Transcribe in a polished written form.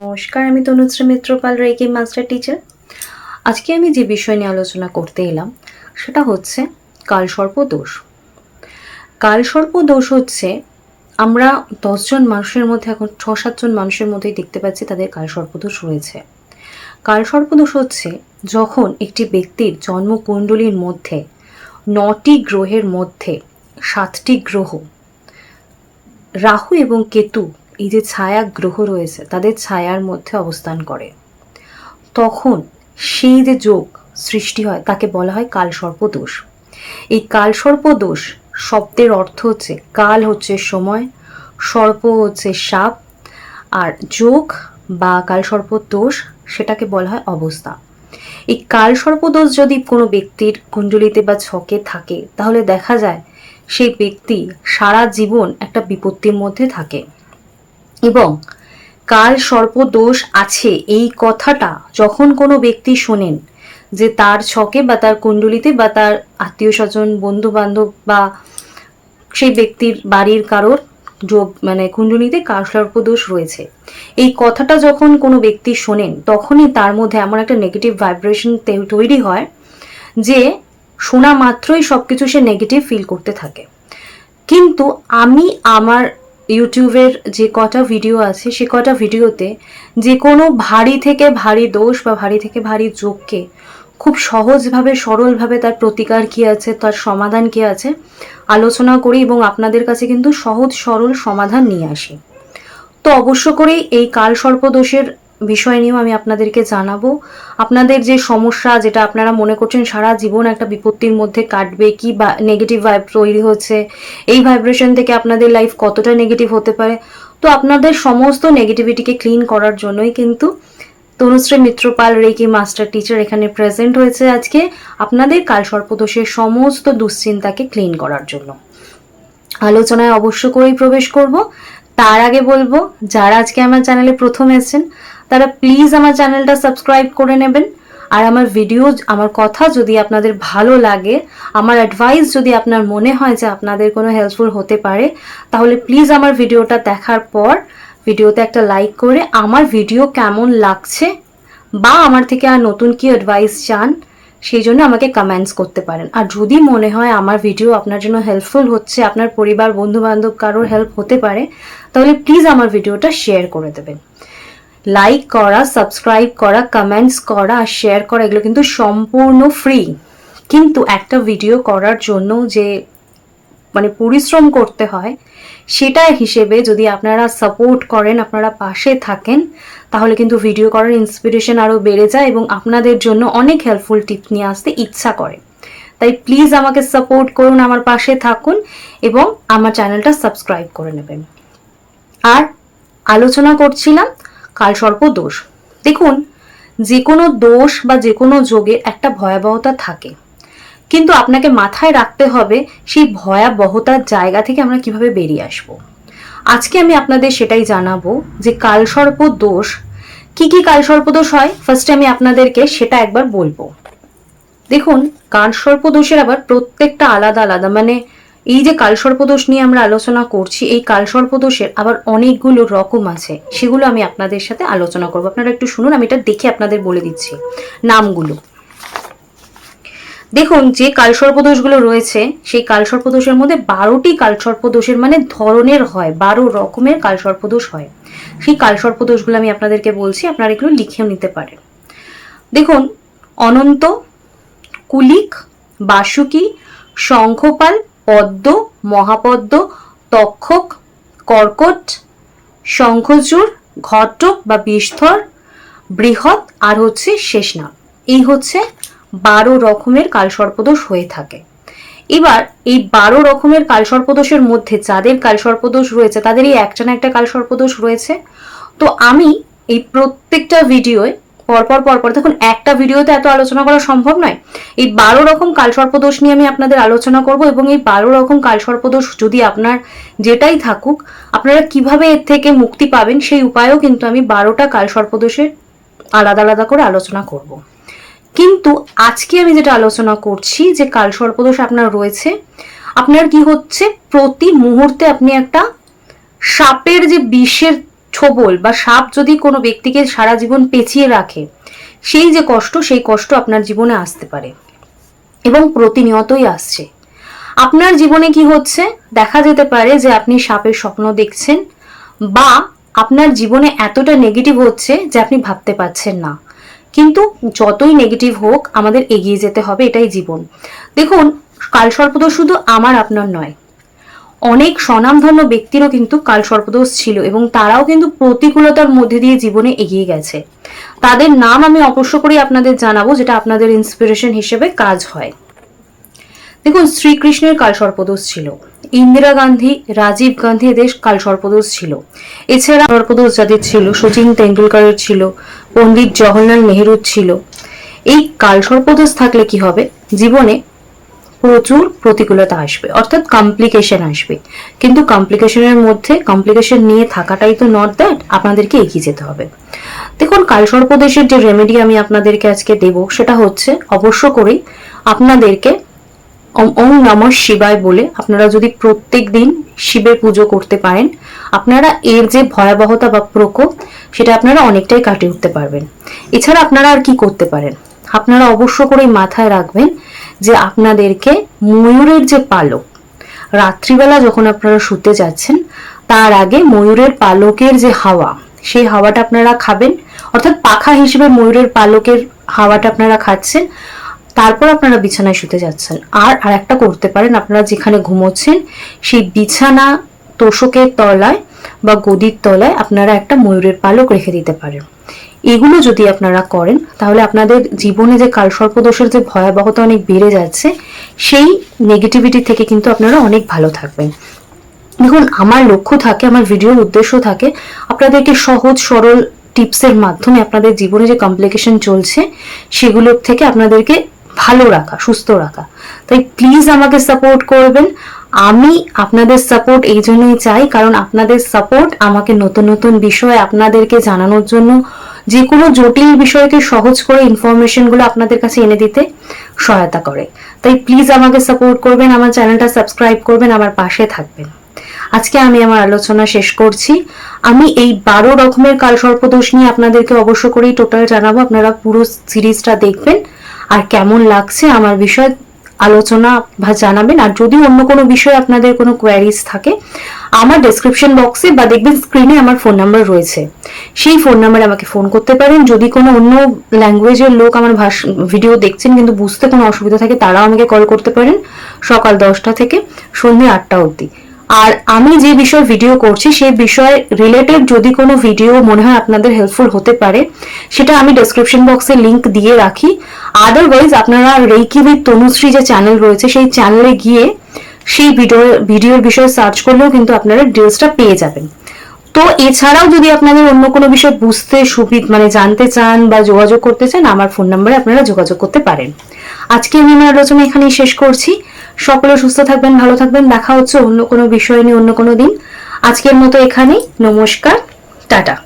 নমস্কার, আমি তনুশ্রী মিত্র পাল, reiki master teacher. আজকে আমি যে বিষয় নিয়ে আলোচনা করতে এলাম সেটা হচ্ছে কালসর্প দোষ। কালসর্প দোষ হচ্ছে আমরা 10 জন মানুষের মধ্যে এখন 6-7 জন মানুষের মধ্যেই দেখতে পাচ্ছি তাদের কালসর্প দোষ রয়েছে। কালসর্প দোষ হচ্ছে যখন একটি ব্যক্তির জন্মকুণ্ডলীর মধ্যে 9টি গ্রহের মধ্যে 7টি গ্রহ রাহু এবং কেতু, এই যে ছায়া গ্রহ রয়েছে তাদের ছায়ার মধ্যে অবস্থান করে, তখন সেই যে যোগ সৃষ্টি হয় তাকে বলা হয় কালসর্প দোষ। এই কালসর্প দোষ শব্দের অর্থ হচ্ছে কাল হচ্ছে সময়, সর্প হচ্ছে সাপ, আর যোগ বা কালসর্প দোষ সেটাকে বলা হয় অবস্থা। এই কালসর্প দোষ যদি কোনো ব্যক্তির কুণ্ডলিতে বা ছকে থাকে তাহলে দেখা যায় সেই ব্যক্তি সারা জীবন একটা বিপত্তির মধ্যে থাকে। এবং কাল সর্প দোষ আছে এই কথাটা যখন কোনো ব্যক্তি শোনেন যে তার ছকে বা তার কুণ্ডলিতে বা তার আত্মীয় স্বজন বন্ধু বান্ধব বা সেই ব্যক্তির বাড়ির কারোর যোগ কুণ্ডলিতে কাল সর্প দোষ রয়েছে, এই কথাটা যখন কোনো ব্যক্তি শোনেন তখনই তার মধ্যে এমন একটা নেগেটিভ ভাইব্রেশন তৈরি হয় যে শোনা মাত্রই সবকিছু সে নেগেটিভ ফিল করতে থাকে। কিন্তু আমি আমার ইউটিউবের যে কটা ভিডিও আছে সে কটা ভিডিওতে যে কোনো ভারী থেকে ভারী দোষ বা ভারী থেকে ভারী যোগকে খুব সহজভাবে সরলভাবে তার প্রতিকার কী আছে, তার সমাধান কী আছে আলোচনা করি এবং আপনাদের কাছে কিন্তু সহজ সরল সমাধান নিয়ে আসি। তো অবশ্য করেই এই কালসর্প দোষের বিষয় নিয়েও আমি আপনাদেরকে জানাবো। আপনাদের যে সমস্যা, যেটা আপনারা মনে করছেন সারা জীবন একটা বিপত্তির মধ্যে কাটবে, কি বা নেগেটিভ ভাইব তৈরি হচ্ছে, এই ভাইব্রেশন থেকে আপনাদের লাইফ কতটা নেগেটিভ হতে পারে, তো আপনাদের সমস্ত নেগেটিভিটিকে ক্লিন করার জন্যই কিন্তু তনুশ্রী মিত্র পাল, রেকি মাস্টার টিচার এখানে প্রেজেন্ট হয়েছে আজকে আপনাদের কালসর্প দোষের সমস্ত দুশ্চিন্তাকে ক্লিন করার জন্য। আলোচনায় অবশ্য করেই প্রবেশ করব। তার আগে বলবো, যারা আজকে আমার চ্যানেলে প্রথম এসেছেন তারা প্লিজ আমার চ্যানেলটা সাবস্ক্রাইব করে নেবেন। আর আমার ভিডিও, আমার কথা যদি আপনাদের ভালো লাগে, আমার অ্যাডভাইস যদি আপনার মনে হয় যে আপনাদের কোনো হেল্পফুল হতে পারে, তাহলে প্লিজ আমার ভিডিওটা দেখার পর ভিডিওতে একটা লাইক করে আমার ভিডিও কেমন লাগছে বা আমার থেকে আর নতুন কি অ্যাডভাইস চান সেই জন্য আমাকে কমেন্টস করতে পারেন। আর যদি মনে হয় আমার ভিডিও আপনার জন্য হেল্পফুল হচ্ছে, আপনার পরিবার বন্ধু বান্ধব কারোর হেল্প হতে পারে, তাহলে প্লিজ আমার ভিডিওটা শেয়ার করে দেবেন। লাইক করা, সাবস্ক্রাইব করা, কমেন্টস করা আর শেয়ার করা এগুলো কিন্তু সম্পূর্ণ ফ্রি। কিন্তু একটা ভিডিও করার জন্য যে পরিশ্রম করতে হয়, সেটা হিসেবে যদি আপনারা সাপোর্ট করেন, আপনারা পাশে থাকেন, তাহলে কিন্তু ভিডিও করার ইন্সপিরেশন আরও বেড়ে যায় এবং আপনাদের জন্য অনেক হেল্পফুল টিপ নিয়ে আসতে ইচ্ছা করে। তাই প্লিজ আমাকে সাপোর্ট করুন, আমার পাশে থাকুন এবং আমার চ্যানেলটা সাবস্ক্রাইব করে নেবেন। আর আলোচনা করছিলাম কালসর্প দোষ। দেখুন, যে কোনো দোষ বা যে কোনো যোগের একটা ভয়াবহতা থাকে, কিন্তু আপনাকে মাথায় রাখতে হবে সেই ভয়াবহতার জায়গা থেকে আমরা কিভাবে বেরিয়ে আসব। আজকে আমি আপনাদের সেটাই জানাবো যে কালসর্প দোষ কি কি কালসর্প দোষ হয়। ফার্স্টে আমি আপনাদেরকে সেটা একবার বলবো। দেখুন, কালসর্প দোষের আবার প্রত্যেকটা আলাদা আলাদা, এই যে কালসর্প দোষ নিয়ে আমরা আলোচনা করছি, এই কালসর্প দোষের আবার অনেকগুলো রকম আছে, সেগুলো আমি আপনাদের সাথে আলোচনা করবো। আপনারা একটু শুনুন, আমি এটা দেখে আপনাদের বলে দিচ্ছি নামগুলো। দেখুন, যে কালসর্পদোষগুলো রয়েছে সেই কালসর্পদোষের মধ্যে 12টি কালসর্পদোষের ধরনের হয়, 12 রকমের কালসর্পদোষ হয়। সেই কালসর্পদোষগুলো আমি আপনাদেরকে বলছি, আপনারা এগুলো লিখেও নিতে পারেন। দেখুন, অনন্ত, কুলিক, বাসুকি, শঙ্খপাল, পদ্ম, মহাপদ্ম, তক্ষক, কর্কট, শঙ্খচূড়, ঘটক বা বিষধর, বৃহৎ আর হচ্ছে শেষনাগ। এই হচ্ছে 12 রকমের কালসর্পদোষ হয়ে থাকে। এবার এই 12 রকমের কালসর্পদোষের মধ্যে যাদের কালসর্পদোষ রয়েছে তাদের এই একটা না একটা কালসর্পদোষ রয়েছে। তো আমি এই প্রত্যেকটা ভিডিওয় পরপর দেখুন, একটা ভিডিওতে এত আলোচনা করা সম্ভব নয়। এই 12 রকম কালসর্পদোষ নিয়ে আমি আপনাদের আলোচনা করব এবং এই 12 রকম কালসর্পদোষ যদি আপনার যেটাই থাকুক, আপনারা কিভাবে এর থেকে মুক্তি পাবেন সেই উপায়ও কিন্তু আমি 12টা কালসর্পদোষের আলাদা আলাদা করে আলোচনা করব। কিন্তু আজকে আমি যেটা আলোচনা করছি যে কালসর্পদোষ আপনার রয়েছে, আপনার কি হচ্ছে, প্রতি মুহূর্তে আপনি একটা সাপের যে বিষের ছোবল বা সাপ যদি কোনো ব্যক্তিকে সারা জীবন পেঁচিয়ে রাখে, সেই যে কষ্ট, সেই কষ্ট আপনার জীবনে আসতে পারে এবং প্রতিনিয়তই আসছে। আপনার জীবনে কি হচ্ছে, দেখা যেতে পারে যে আপনি সাপের স্বপ্ন দেখছেন, বা আপনার জীবনে এতটা নেগেটিভ হচ্ছে যে আপনি ভাবতে পারছেন না। কিন্তু যতই নেগেটিভ হোক, আমাদের এগিয়ে যেতে হবে, এটাই জীবন। দেখুন, কালসর্পদোষ শুধু আমার আপনার নয়, অনেক স্বনামধন্য ব্যক্তিরও কিন্তু কালসর্পদোষ ছিল এবং তারাও কিন্তু প্রতিকূলতার মধ্যে দিয়ে জীবনে এগিয়ে গেছে। তাদের নাম আমি অবশ্য করে আপনাদের জানাবো, যেটা আপনাদের ইন্সপিরেশন হিসেবে কাজ হয়। দেখুন, শ্রীকৃষ্ণের কালসর্পদোষ ছিল, ইন্দিরা গান্ধী, রাজীব গান্ধী এদের কালসর্পদোষ ছিল। এছাড়া সর্পদোষ যাদের ছিল, সচিন তেন্ডুলকারের ছিল, পণ্ডিত জওহরলাল নেহেরুর ছিল। এই কালসর্পদোষ থাকলে কি হবে, জীবনে প্রচুর প্রতিকূলতা আসবে, অর্থাৎ কমপ্লিকেশন আসবে। কিন্তু কমপ্লিকেশনের মধ্যে কমপ্লিকেশন নিয়ে থাকাটাই তো নট দ্যাট, আপনাদেরকে এগিয়ে যেতে হবে। দেখুন, কালসর্পদোষের যে রেমেডি আমি আপনাদেরকে আজকে দেব, সেটা হচ্ছে অবশ্য করেই আপনাদেরকে ওম নমঃ শিবায় বলে আপনারা যদি প্রত্যেক দিন শিবের পুজো করতে পারেন, আপনারা এর যে ভয়াবহতা বা প্রকোপ, সেটা আপনারা অনেকটাই কাটিয়ে উঠতে পারবেন। এছাড়া আপনারা আর কি করতে পারেন, আপনারা অবশ্য করে মাথায় রাখবেন যে আপনাদেরকে ময়ূরের যে পালক, রাত্রিবেলা যখন আপনারা শুতে যাচ্ছেন তার আগে ময়ূরের পালকের যে হাওয়া, সেই হাওয়াটা আপনারা খাবেন, অর্থাৎ পাখা হিসেবে ময়ূরের পালকের হাওয়াটা আপনারা খাচ্ছেন, তারপর আপনারা বিছানায় শুতে যাচ্ছেন। আর একটা করতে পারেন, আপনারা যেখানে ঘুমোচ্ছেন সেই বিছানা তোষকের তলায় বা গদির তলায় আপনারা একটা ময়ূরের পালক রেখে দিতে পারেন। এগুলো যদি আপনারা করেন, তাহলে আপনাদের জীবনে যে কালসর্পদোষের যে ভয়াবহতা অনেক বেড়ে যাচ্ছে, সেই নেগেটিভিটি থেকে কিন্তু আপনারা অনেক ভালো থাকবেন। দেখুন, আমার লক্ষ্য থাকে, আমার ভিডিওর উদ্দেশ্য থাকে আপনাদেরকে সহজ সরল টিপসের মাধ্যমে আপনাদের জীবনে যে কমপ্লিকেশন চলছে সেগুলোর থেকে আপনাদেরকে ভালো রাখা, সুস্থ রাখা। তাই প্লিজ আমাকে সাপোর্ট করবেন। আমি আপনাদের সাপোর্ট এই জন্যই চাই, কারণ আপনাদের সাপোর্ট আমাকে নতুন নতুন বিষয় আপনাদেরকে জানানোর জন্য, যে কোনো জটিল বিষয়কে সহজ করে ইনফরমেশনগুলো আপনাদের কাছে এনে দিতে সহায়তা করে। তাই প্লিজ আমাকে সাপোর্ট করবেন, আমার চ্যানেলটা সাবস্ক্রাইব করবেন, আমার পাশে থাকবেন। আজকে আমি আমার আলোচনা শেষ করছি। আমি এই 12 রকমের কালসর্পদোষ নিয়ে আপনাদেরকে অবশ্য করেই টোটাল জানাবো। আপনারা পুরো সিরিজটা দেখবেন আর কেমন লাগছে আমার বিষয় আলোচনা বা জানাবেন। আর যদি অন্য কোনো বিষয়ে আপনাদের কোনো কোয়ারিজ থাকে, আমার ডেসক্রিপশন বক্সে বা দেখবেন স্ক্রিনে আমার ফোন নাম্বার রয়েছে, সেই ফোন নাম্বারে আমাকে ফোন করতে পারেন। যদি কোনো অন্য ল্যাঙ্গুয়েজের লোক আমার ভিডিও দেখছেন কিন্তু বুঝতে কোনো অসুবিধা থাকে, তারাও আমাকে কল করতে পারেন সকাল 10টা থেকে সন্ধ্যে 8টা অবধি। আর আমি যে বিষয় ভিডিও করছি সেই বিষয় রিলেটেড যদি কোনো ভিডিও মনে হয় আপনাদের হেল্পফুল হতে পারে, সেটা আমি ডেসক্রিপশন বক্সে লিংক দিয়ে রাখি। আদারওয়াইজ আপনারা রেইকি উইথ তনুশ্রী যে চ্যানেল রয়েছে, সেই চ্যানেলে গিয়ে সেই ভিডিওর বিষয়ে সার্চ করলেও কিন্তু আপনারা ডিটেলসটা পেয়ে যাবেন। তো এছাড়াও যদি আপনাদের অন্য কোনো বিষয় বুঝতে মানে জানতে চান বা যোগাযোগ করতে চান, আমার ফোন নাম্বারে আপনারা যোগাযোগ করতে পারেন। আজকে আমি আমার আলোচনা এখানেই শেষ করছি। সকলে সুস্থ থাকবেন, ভালো থাকবেন। দেখা হচ্ছে অন্য কোনো বিষয় নিয়ে অন্য কোনো দিন। আজকের মতো এখানেই। নমস্কার, টাটা।